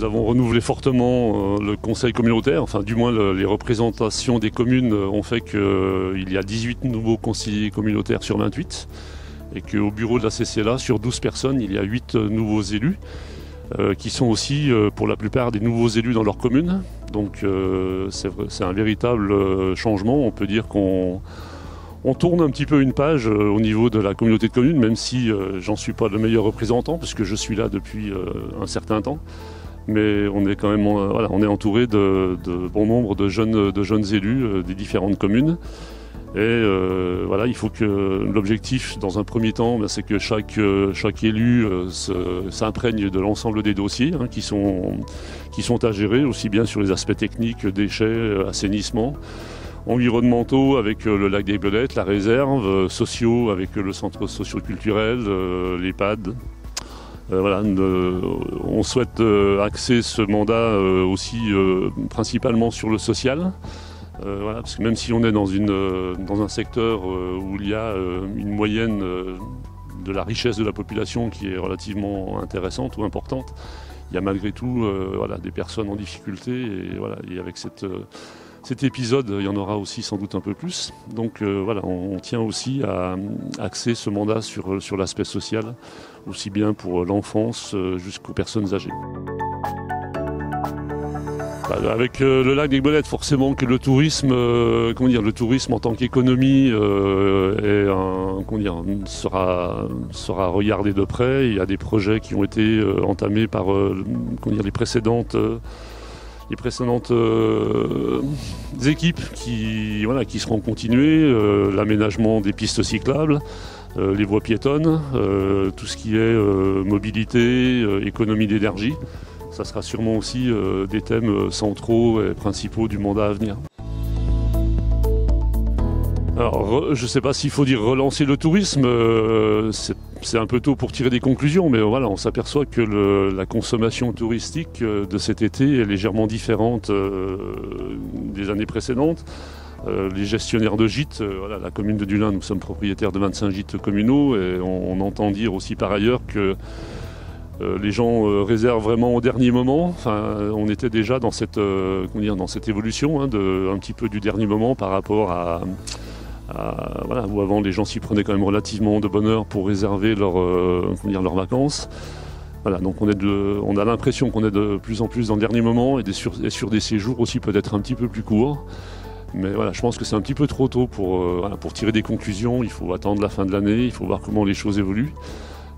nous avons renouvelé fortement le conseil communautaire, enfin du moins les représentations des communes ont fait qu'il y a 18 nouveaux conseillers communautaires sur 28 et qu'au bureau de la CCLA, sur 12 personnes, il y a 8 nouveaux élus qui sont aussi pour la plupart des nouveaux élus dans leur commune. Donc c'est un véritable changement. On peut dire qu'on tourne un petit peu une page au niveau de la communauté de communes, même si j'en suis pas le meilleur représentant, puisque je suis là depuis un certain temps. Mais on est quand même on est entouré de bon nombre de jeunes élus des différentes communes. Et voilà, il faut que l'objectif, dans un premier temps, c'est que chaque élu s'imprègne de l'ensemble des dossiers qui sont à gérer, aussi bien sur les aspects techniques, déchets, assainissement, environnementaux avec le lac des Bledettes, la réserve, sociaux avec le centre socio-culturel, l'EHPAD. Voilà, on souhaite axer ce mandat aussi principalement sur le social. Voilà, parce que même si on est dans un secteur où il y a une moyenne de la richesse de la population qui est relativement intéressante ou importante, il y a malgré tout voilà, des personnes en difficulté et avec cet épisode, il y en aura aussi sans doute un peu plus. Donc voilà, on tient aussi à axer ce mandat sur l'aspect social, aussi bien pour l'enfance jusqu'aux personnes âgées. Avec le lac des Bledettes, forcément que le tourisme en tant qu'économie sera regardé de près. Il y a des projets qui ont été entamés par les précédentes équipes qui seront continuées, l'aménagement des pistes cyclables, les voies piétonnes, tout ce qui est mobilité, économie d'énergie. Ça sera sûrement aussi des thèmes centraux et principaux du mandat à venir. Alors, je ne sais pas s'il faut dire relancer le tourisme, c'est un peu tôt pour tirer des conclusions, mais voilà, on s'aperçoit que la consommation touristique de cet été est légèrement différente des années précédentes. Les gestionnaires de gîtes, la commune de Dulin, nous sommes propriétaires de 25 gîtes communaux et on entend dire aussi par ailleurs que les gens réservent vraiment au dernier moment. Enfin, on était déjà dans cette évolution un petit peu du dernier moment par rapport à où avant les gens s'y prenaient quand même relativement de bonne heure pour réserver leurs vacances. Voilà, donc on a l'impression qu'on est de plus en plus dans le dernier moment et sur des séjours aussi peut-être un petit peu plus courts. Mais voilà, je pense que c'est un petit peu trop tôt pour tirer des conclusions. Il faut attendre la fin de l'année, il faut voir comment les choses évoluent.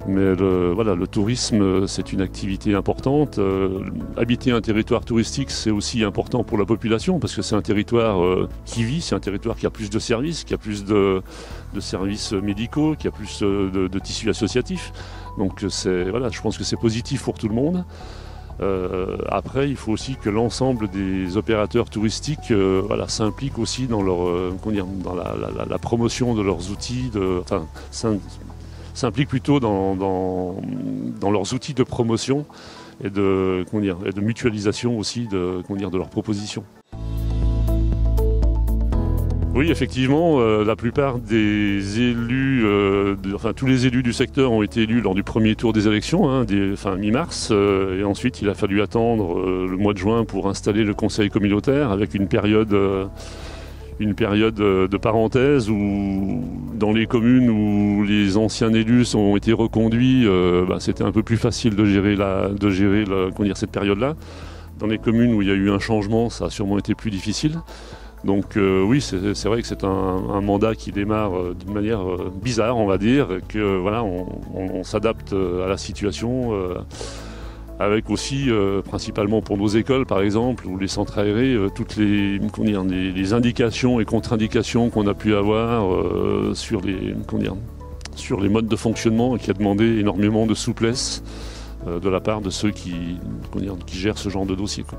Mais le tourisme, c'est une activité importante. Habiter un territoire touristique, c'est aussi important pour la population parce que c'est un territoire qui vit, c'est un territoire qui a plus de services, qui a plus de services médicaux, qui a plus de tissus associatifs. Donc je pense que c'est positif pour tout le monde. Après, il faut aussi que l'ensemble des opérateurs touristiques s'impliquent aussi dans la promotion de leurs outils, s'impliquent plutôt dans leurs outils de promotion et de mutualisation aussi de leurs propositions. Oui, effectivement, la plupart des élus, tous les élus du secteur ont été élus lors du premier tour des élections, mi-mars, et ensuite il a fallu attendre le mois de juin pour installer le conseil communautaire avec une période de parenthèse où dans les communes où les anciens élus ont été reconduits, c'était un peu plus facile de gérer cette période-là. Dans les communes où il y a eu un changement, ça a sûrement été plus difficile. Donc oui, c'est vrai que c'est un mandat qui démarre d'une manière bizarre, on va dire, et que on s'adapte à la situation. Avec aussi, principalement pour nos écoles par exemple, ou les centres aérés, toutes les indications et contre-indications qu'on a pu avoir sur les modes de fonctionnement, et qui a demandé énormément de souplesse de la part de ceux qui gèrent ce genre de dossier, quoi.